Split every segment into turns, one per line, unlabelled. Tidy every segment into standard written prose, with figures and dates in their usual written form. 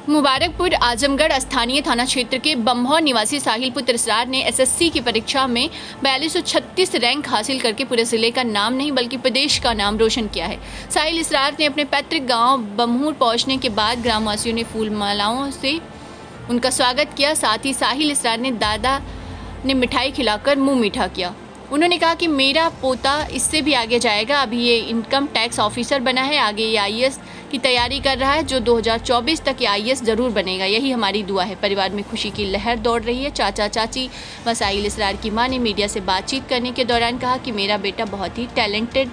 मुबारकपुर आजमगढ़ स्थानीय थाना क्षेत्र के बम्हौर निवासी साहिल पुत्र इसरार ने एसएससी की परीक्षा में 4236 रैंक हासिल करके पूरे जिले का नाम नहीं बल्कि प्रदेश का नाम रोशन किया है। साहिल इसरार ने अपने पैतृक गांव बम्हौर पहुंचने के बाद ग्रामवासियों ने फूल मालाओं से उनका स्वागत किया। साथ ही साहिल इसरार ने दादा ने मिठाई खिलाकर मुँह मीठा किया। उन्होंने कहा कि मेरा पोता इससे भी आगे जाएगा। अभी ये इनकम टैक्स ऑफिसर बना है, आगे ये आईएएस की तैयारी कर रहा है जो 2024 तक ये आईएएस ज़रूर बनेगा। यही हमारी दुआ है। परिवार में खुशी की लहर दौड़ रही है। चाचा चाची व साहिल इसरार की मां ने मीडिया से बातचीत करने के दौरान कहा कि मेरा बेटा बहुत ही टैलेंटेड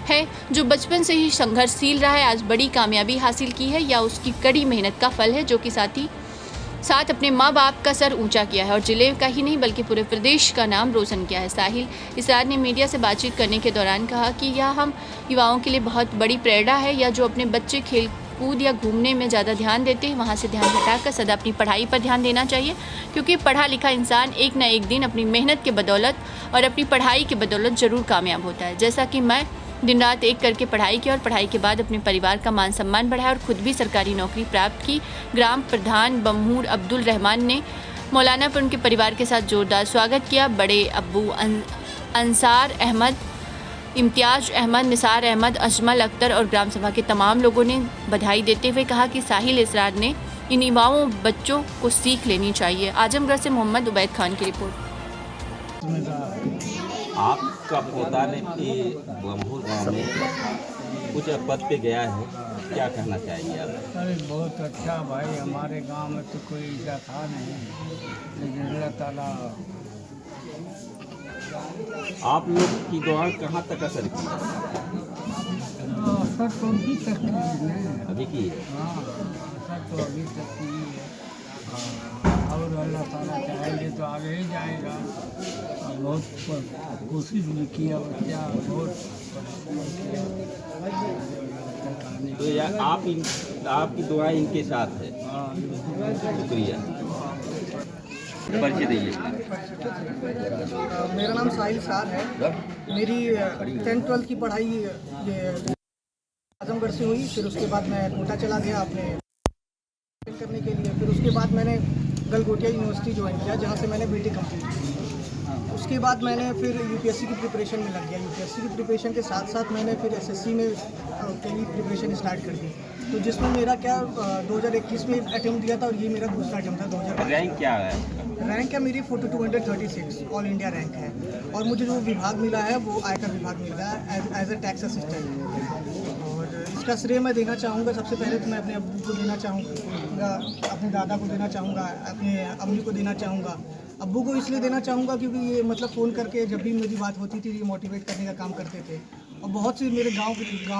है, जो बचपन से ही संघर्षशील रहा है, आज बड़ी कामयाबी हासिल की है या उसकी कड़ी मेहनत का फल है, जो कि साथ अपने माँ बाप का सर ऊंचा किया है और जिले का ही नहीं बल्कि पूरे प्रदेश का नाम रोशन किया है। साहिल इसरार ने मीडिया से बातचीत करने के दौरान कहा कि यह हम युवाओं के लिए बहुत बड़ी प्रेरणा है। या जो अपने बच्चे खेल कूद या घूमने में ज़्यादा ध्यान देते हैं, वहाँ से ध्यान हटाकर सदा अपनी पढ़ाई पर ध्यान देना चाहिए, क्योंकि पढ़ा लिखा इंसान एक न एक दिन अपनी मेहनत के बदौलत और अपनी पढ़ाई के बदौलत ज़रूर कामयाब होता है। जैसा कि मैं दिन रात एक करके पढ़ाई की और पढ़ाई के बाद अपने परिवार का मान सम्मान बढ़ाया और खुद भी सरकारी नौकरी प्राप्त की। ग्राम प्रधान बम्हूर अब्दुल रहमान ने मौलाना पर उनके परिवार के साथ जोरदार स्वागत किया। बड़े अब्बू अंसार अहमद, इम्तियाज अहमद, निसार अहमद, अजमल अख्तर और ग्राम सभा के तमाम लोगों ने बधाई देते हुए कहा कि साहिल इसरार ने इन युवाओं बच्चों को सीख लेनी चाहिए। आजमगढ़ से मोहम्मद उबैद खान की रिपोर्ट।
आपका पोता ने बम्हौर गाँव में कुछ पद पे गया है, क्या कहना चाहेंगे आप?
अरे बहुत अच्छा भाई, हमारे गांव में तो कोई ऐसा था नहीं, लेकिन अल्लाह ताला।
आप लोग की दुआ कहाँ तक असर की?
असर तो अभी तक नहीं है।
अभी की?
हाँ, असर तो अभी तक नहीं है। और अल्लाह ताला चाहेंगे तो आगे ही जाएगा। बहुत कोशिश भी किया बच्चा, बहुत
तो यार आपकी दुआ इनके साथ है। शुक्रिया। परिचय दीजिए।
मेरा नाम साहिल इसरार है। मेरी 10th-12th की पढ़ाई ये आजमगढ़ से हुई। फिर उसके बाद मैं कोटा चला गया अपने करने के लिए। फिर उसके बाद मैंने गलगोटिया यूनिवर्सिटी ज्वाइन किया, जहाँ से मैंने बीटेक कंप्लीट की। उसके बाद मैंने फिर यूपीएससी की प्रिपरेशन में लग गया। यूपीएससी की प्रिपरेशन के साथ साथ मैंने फिर एसएससी में की प्रिपरेशन स्टार्ट कर दी, तो जिसमें मेरा 2021 में अटेम्प्ट दिया था और ये मेरा दूसरा अटेम्प्ट था 2022।
रैंक क्या है?
रैंक है मेरी 4236 ऑल इंडिया रैंक है। और मुझे जो विभाग मिला है वो आयकर विभाग मिल रहा है एज ए टैक्स असिस्टेंट। और इसका श्रेय मैं देना चाहूँगा, सबसे पहले तो मैं अपने अब्बू को देना चाहूँगा, अपने दादा को देना चाहूँगा, अपने अम्मी को देना चाहूँगा। अब्बू को इसलिए देना चाहूँगा क्योंकि ये मतलब फ़ोन करके जब भी मेरी बात होती थी ये मोटिवेट करने का काम करते थे। और बहुत से मेरे गांव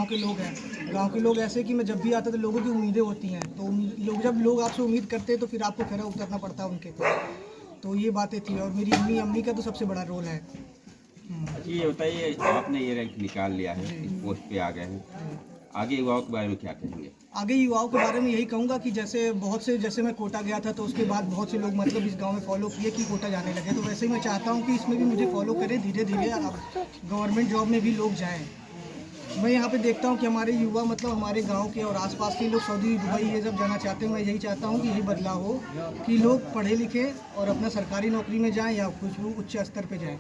के लोग हैं, गांव के लोग ऐसे कि मैं जब भी आता तो लोगों की उम्मीदें होती हैं, तो जब लोग आपसे उम्मीद करते हैं तो फिर आपको खरा उतरना पड़ता है उनके तो ये बातें थी। और मेरी अम्मी का तो सबसे बड़ा रोल है।
ये बताइए, आपने ये रैंक निकाल लिया है, इस पोस्ट पे आ गए हैं, आगे युवाओं के बारे में क्या कहेंगे?
आगे युवाओं के बारे में यही कहूँगा कि जैसे मैं कोटा गया था तो उसके बाद बहुत से लोग मतलब इस गांव में फॉलो किए कि कोटा जाने लगे, तो वैसे ही मैं चाहता हूँ कि इसमें भी मुझे फॉलो करें, धीरे धीरे गवर्नमेंट जॉब में भी लोग जाएं। मैं यहाँ पे देखता हूँ कि हमारे युवा मतलब हमारे गांव के और आसपास के लोग सऊदी दुबई ये सब जाना चाहते हैं। मैं यही चाहता हूँ कि यही बदलाव हो कि लोग पढ़े लिखे और अपना सरकारी नौकरी में जाएँ या कुछ उच्च स्तर पर जाएँ।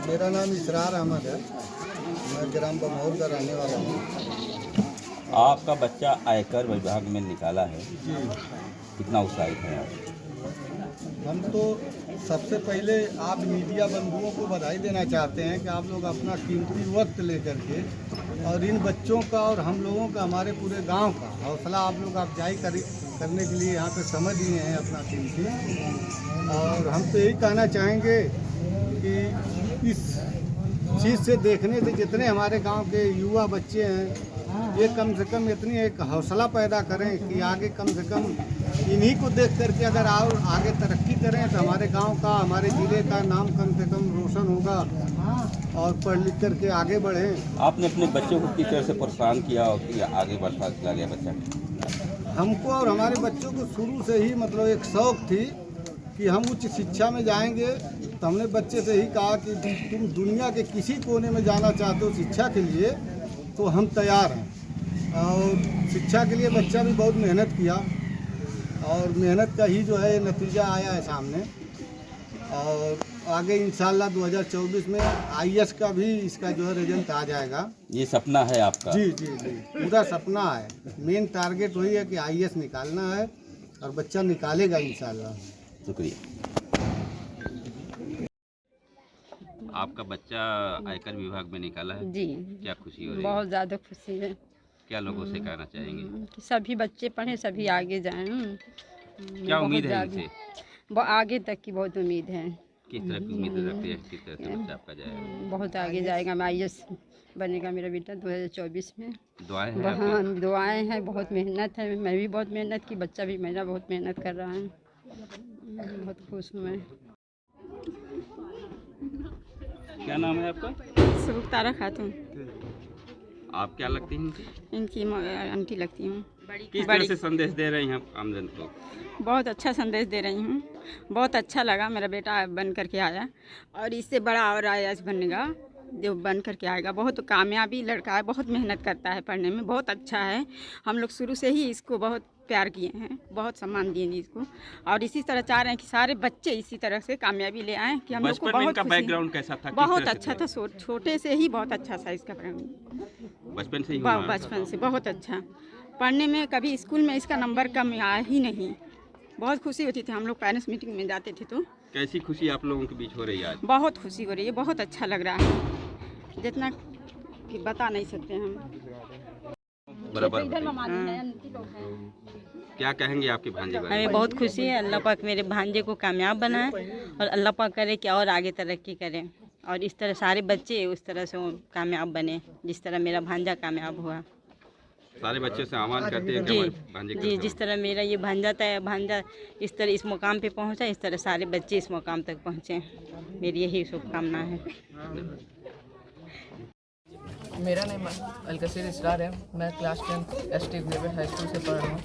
मेरा नाम इसरार अहमद है, मैं ग्राम बम्हौर का रहने वाला हूँ।
आपका बच्चा आयकर विभाग में निकाला है जी, कितना उत्साहित है आप?
हम तो सबसे पहले आप मीडिया बंधुओं को बधाई देना चाहते हैं कि आप लोग अपना कीमती वक्त लेकर के और इन बच्चों का और हम लोगों का, हमारे पूरे गांव का हौसला आप लोग अफजाई करने के लिए यहाँ पे समय दिए हैं अपना कीमती। और हम तो यही कहना चाहेंगे कि इस चीज़ से देखने से जितने हमारे गांव के युवा बच्चे हैं ये कम से कम इतनी एक हौसला पैदा करें कि आगे कम से कम इन्हीं को देख करके अगर और आगे तरक्की करें तो हमारे गांव का, हमारे ज़िले का नाम कम से कम रोशन होगा और पढ़ लिख करके आगे बढ़ें।
आपने अपने बच्चों को किस तरह से प्रोत्साहन किया और कि आगे बढ़ता चला गया बच्चा?
हमको और हमारे बच्चों को शुरू से ही मतलब एक शौक़ थी कि हम उच्च शिक्षा में जाएंगे, तो हमने बच्चे से ही कहा कि तुम दुनिया के किसी कोने में जाना चाहते हो शिक्षा के लिए तो हम तैयार हैं। और शिक्षा के लिए बच्चा भी बहुत मेहनत किया और मेहनत का ही जो है नतीजा आया है सामने। और आगे इंशाल्लाह 2024 में आईएएस का भी इसका जो है रिजल्ट आ जाएगा।
ये सपना है आपका?
जी जी जी, पूरा सपना है। मेन टारगेट वही है कि आईएएस निकालना है और बच्चा निकालेगा इंशाल्लाह।
शुक्रिया। आपका बच्चा आयकर विभाग में निकाला है?
जी,
क्या खुशी हो रही है?
बहुत ज़्यादा खुशी है
क्या लोगों से कहना चाहेंगे?
कि सभी बच्चे पढ़ें, सभी आगे जाएं।
क्या
बहुत
उम्मीद है
ज़्यादा-
इनसे?
आगे तक की बहुत उम्मीद है।
किस तरह की उम्मीद रखते हैं? किस तरह से बच्चा आपका जाएगा?
बहुत आगे जाएगा। आईएएस बनेगा मेरा बेटा 2024 में।
दुआएं हैं
वहाँ
आपकी?
दुआएं हैं, बहुत मेहनत है। मैं भी बहुत मेहनत की, बच्चा भी मेरा बहुत मेहनत कर रहा है। बहुत खुश हूँ मैं।
क्या नाम है आपका?
सुबुक्तारा खातून,
आप क्या लगती हैं इनसे?
इनकी आंटी लगती हूँ।
किस तरह से संदेश दे रही हैं आमजन को?
बहुत अच्छा संदेश दे रही हूँ। बहुत अच्छा लगा, मेरा बेटा बन करके आया और इससे बड़ा और आईएएस बनेगा, जो बन करके आएगा। बहुत कामयाबी लड़का है, बहुत मेहनत करता है, पढ़ने में बहुत अच्छा है। हम लोग शुरू से ही इसको बहुत प्यार किए हैं, बहुत सम्मान दिए हैं इसको और इसी तरह चाह रहे हैं कि सारे बच्चे इसी तरह से कामयाबी ले आएँ कि हम लोग को
बचपन में
बहुत
इनका
खुशी है।
बैकग्राउंड कैसा था? किस
बहुत
तरह से
अच्छा था, छोटे से ही बहुत अच्छा था इसका बैकग्राउंड।
बचपन से ही हुआ?
बचपन से बहुत अच्छा। पढ़ने में कभी स्कूल में इसका नंबर कम आया ही नहीं। बहुत खुशी होती थी, हम लोग पेरेंट्स मीटिंग में जाते थे तो।
कैसी खुशी आप लोगों के बीच हो रही है आज?
बहुत खुशी हो रही है, बहुत अच्छा लग रहा है, जितना कि बता नहीं सकते हम।
बराबर। क्या कहेंगे आपके भांजे बारे में?
हमें बहुत खुशी है। अल्लाह पाक मेरे भांजे को कामयाब बनाए और अल्लाह पाक करे कि और आगे तरक्की करें और इस तरह सारे बच्चे उस तरह से वो कामयाब बने जिस तरह मेरा भांजा कामयाब हुआ।
सारे बच्चों से आह्वान करते हैं कि
जी
हमारे भांजे को
जी,
सेवा-
जिस तरह मेरा ये भांजा इस तरह इस मुकाम पे पहुंचा, इस तरह सारे बच्चे इस मुकाम तक पहुँचे। मेरी यही शुभकामना है।
मेरा नाम अलकसीर इसरार है। मैं क्लास 10 एसटी ग्रेवेड हाई स्कूल से पढ़ रहा हूँ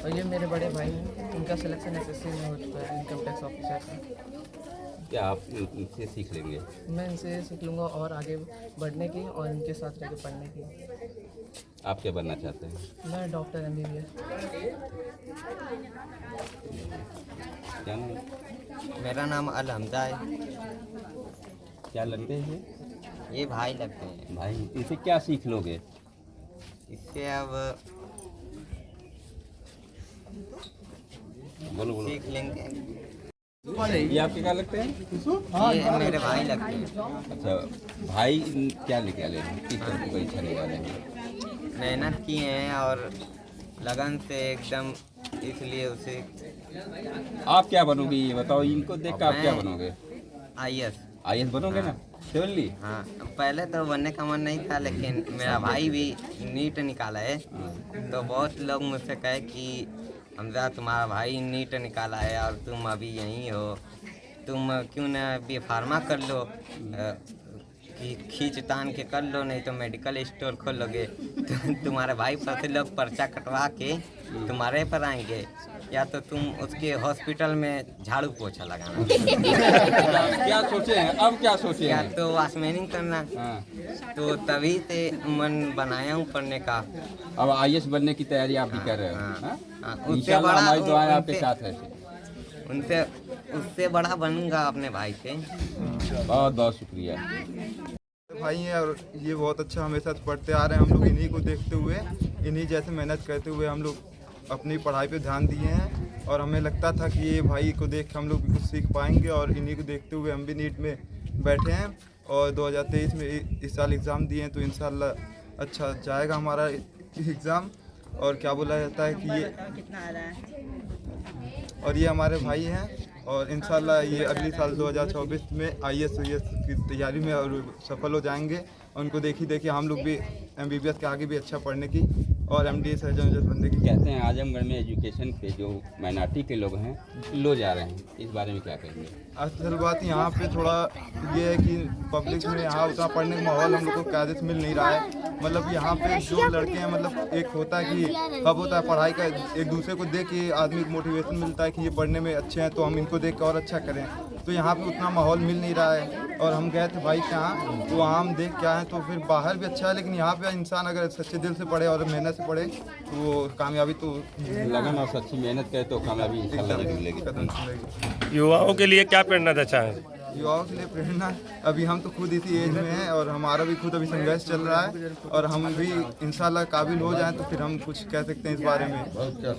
और ये मेरे बड़े भाई हैं। उनका सिलेक्शन एसएससी में हो चुका है, इनकम टैक्स ऑफिसर का।
क्या आप इनसे सीख लेंगे?
मैं इनसे सीख लूँगा और आगे बढ़ने की और इनके साथ रह के पढ़ने की।
आप क्या बनना चाहते हैं?
मैं डॉक्टर MBBS।
क्या नाम?
मेरा नाम अल हमजा है।
क्या लगते हैं
ये भाई लगते हैं।
भाई? इनसे क्या सीख लोगे?
इससे अब
बोलो बोलो।
सीख लेंगे।
ये आपके क्या लगते हैं?
ये मेरे भाई लगते हैं।
अच्छा, भाई क्या निकाले हैं? किस तरह की परीक्षा निकाले हैं?
मेहनत किए हैं और लगन से एकदम, इसलिए उसे
आप क्या बनोगे ये बताओ? इनको देख कर आप क्या बनोगे?
आईएएस।
आईएएस बनोगे ना? श्योरली?
हाँ, पहले तो बनने का मन नहीं था, लेकिन मेरा भाई भी नीट निकाला है तो बहुत लोग मुझसे कहे कि हमजा तुम्हारा भाई नीट निकाला है और तुम अभी यहीं हो, तुम क्यों ना बी फार्मा कर लो, कि खींच तान के कर लो, नहीं तो मेडिकल स्टोर खोल लोगे तो तुम्हारे भाई पर से लोग पर्चा कटवा के तुम्हारे पर आएंगे, या तो तुम उसके हॉस्पिटल में झाड़ू पोछा लगाना।
क्या सोचे हैं अब? क्या सोचे
या
हैं?
तो वाशमैनिंग करना।
हाँ।
तो तभी से मन बनाया हूँ पढ़ने का।
अब आईएएस बनने की तैयारी आप भी कर रहे हो?
हाँ,
हाँ?
हाँ, उससे
इंशाल्लाह
बड़ा
हमारी दुआएं आपके
उनसे-
साथ है।
उनसे उससे बड़ा बनूंगा अपने भाई से।
बहुत बहुत शुक्रिया।
भाई हैं और ये बहुत अच्छा हमेशा से पढ़ते आ रहे हैं। हम लोग इन्हीं को देखते हुए, इन्हीं जैसे मेहनत करते हुए हम लोग अपनी पढ़ाई पे ध्यान दिए हैं और हमें लगता था कि ये भाई को देख के हम लोग भी कुछ सीख पाएंगे और इन्हीं को देखते हुए हम भी नीट में बैठे हैं और 2023 में इस साल एग्ज़ाम दिए हैं तो इंशाल्लाह अच्छा जाएगा हमारा एग्ज़ाम। और क्या बोला जाता है कि ये और ये हमारे भाई हैं और इंशाल्लाह ये अगली साल 2024 में आईएएस की तैयारी में और सफल हो जाएंगे। और उनको देखी हम लोग भी MBBS के आगे भी अच्छा पढ़ने की और MD सर्जन बनने की।
कहते हैं आजमगढ़ में एजुकेशन पे जो माइनॉरिटी के लोग हैं लो जा रहे हैं, इस बारे में क्या कहेंगे?
असल बात यहाँ पे थोड़ा ये है कि पब्लिक में यहाँ उतना पढ़ने का माहौल हम लोग को कायदे से मिल नहीं रहा है। मतलब यहाँ पे जो लड़के हैं, मतलब एक होता है कि कब होता है पढ़ाई का, एक दूसरे को देख के आदमी को मोटिवेशन मिलता है कि ये पढ़ने में अच्छे हैं तो हम इनको देख के और अच्छा करें। तो यहाँ पे उतना माहौल मिल नहीं रहा है। और हम गए थे भाई के यहाँ, तो वहाँ हम देख के आए, तो फिर बाहर भी अच्छा है, लेकिन यहाँ पे इंसान अगर सच्चे दिल से पढ़े और मेहनत से पढ़े तो वो कामयाबी तो
लगन और सच्ची मेहनत करे तो कामयाबी इंशाल्लाह जरूर मिलेगी।
कदम चलेगी।
युवाओं के लिए क्या प्रेरणा देना चाहें?
युवाओं के लिए प्रेरणा, अभी हम तो खुद इसी एज में हैं और हमारा भी खुद अभी संघर्ष चल रहा है, और हम भी इंशाल्लाह काबिल हो जाएं तो फिर हम कुछ कह सकते हैं इस बारे में।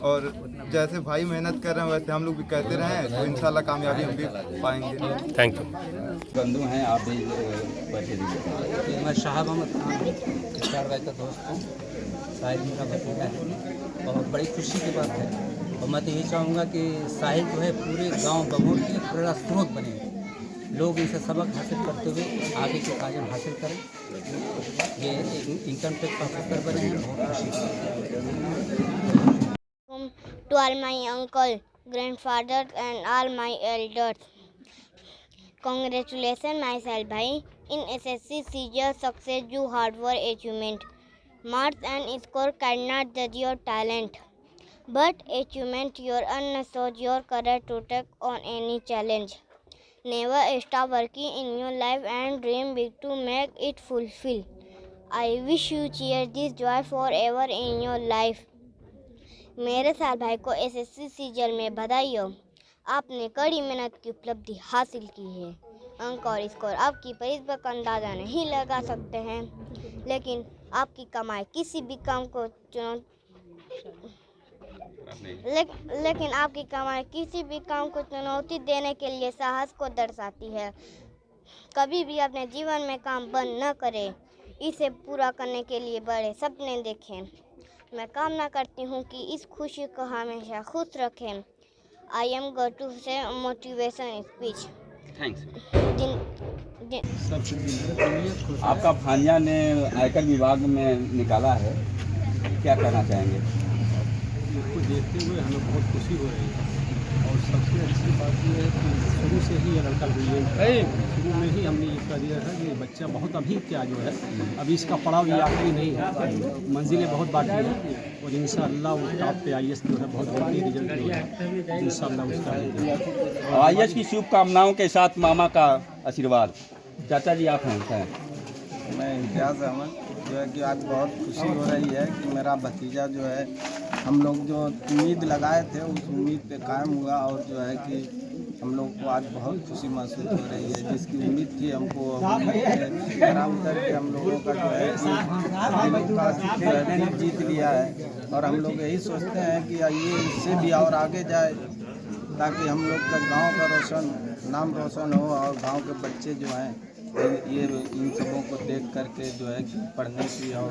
और जैसे भाई मेहनत कर रहे हैं वैसे हम लोग भी कहते रहें तो इंशाल्लाह कामयाबी हम भी पाएंगे।
Thank you.
बंधु हैं आप भी बैठे दीजिए।
मैं शाहब अहमद खान स्टार भाई का दोस्त हूँ, साहिल मेरा भतीजा है और बड़ी खुशी की बात है। और मैं तो यही चाहूँगा कि साहिल जो है पूरे गांव बमोर के प्रेरणा स्रोत बने, लोग इनसे सबक हासिल करते हुए आगे के कायम हासिल करें। ये इनकम टैक्स ऑफिसर बने हैं, बहुत खुशी है।
To all my uncle, grandfather and all my elders, congratulations myself bhai in SSC CGL success due hard work achievement. Marks and score cannot judge your talent, but achievement your earnest shows your courage to take on any challenge. Never stop working in your life and dream big to make it fulfill. I wish you cheer this joy forever in your life. मेरे साल भाई को SSC सीजल में बधाई हो, आपने कड़ी मेहनत की उपलब्धि हासिल की है। अंक और स्कोर आपकी प्रतिभा का अंदाज़ा नहीं लगा सकते हैं, लेकिन आपकी कमाई किसी भी काम को लेकिन आपकी कमाई किसी भी काम को चुनौती देने के लिए साहस को दर्शाती है। कभी भी अपने जीवन में काम बंद न करें, इसे पूरा करने के लिए बड़े सपने देखें। मैं कामना करती हूँ कि इस खुशी को हमेशा खुश रखें। आई एम गोइंग टू से मोटिवेशन स्पीच।
थैंक्स। आपका भांजा ने आयकर विभाग में निकाला है, क्या कहना चाहेंगे?
इसको देखते हुए हमें बहुत खुशी हो रही है, और सबसे अच्छी बात यह है कि शुरू से ही ये लड़का शुरू में ही हमने ये कह दिया था कि बच्चा बहुत अभी क्या जो है, अभी इसका पड़ाव ये आखिरी नहीं है, मंजिलें बहुत बाकी हैं, और इंशाअल्लाह वो टॉप पे IAS जो है बहुत बड़ी रिजल्ट होगा इंशाअल्लाह उसका।
IAS की शुभकामनाओं के साथ मामा का आशीर्वाद। चाचा जी आप हैं?
मैं इम्तियाज़ अहमद, जो है कि आज बहुत खुशी हो रही है कि मेरा भतीजा जो है, हम लोग जो उम्मीद लगाए थे उस उम्मीद पे कायम हुआ, और जो है कि हम लोग को आज बहुत खुशी महसूस हो रही है। जिसकी उम्मीद थी हमको आराम करके हम लोगों का जो है दिल जीत लिया है, और हम लोग यही सोचते हैं कि ये इससे भी और आगे जाए, ताकि हम लोग का गांव का नाम रोशन हो, और गांव के बच्चे जो हैं ये इन सबों को देख करके जो है पढ़ने की और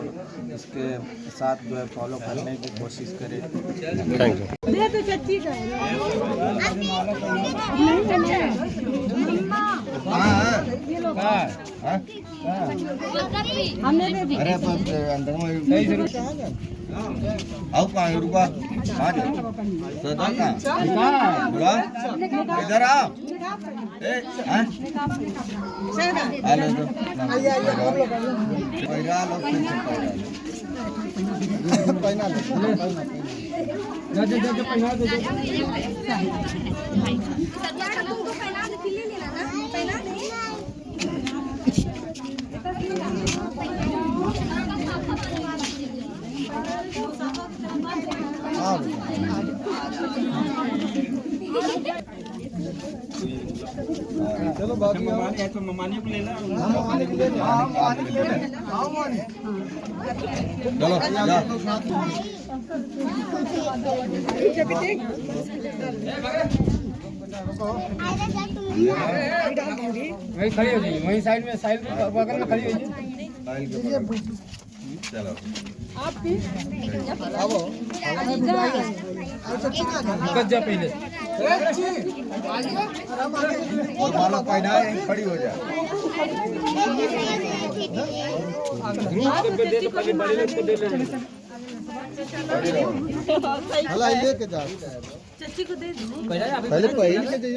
इसके साथ जो है फॉलो करने की कोशिश करें।
थैंक
इधर आओ। चलो बाकी ममानी को ले ला,
वहीं खड़ी हो जाइए, वहीं साइड में, साइड में बगल में खड़ी हो जाइए।
चलो
जा पहले
माला पहना खड़ी हो जाए। लेके जा, पहले पहले के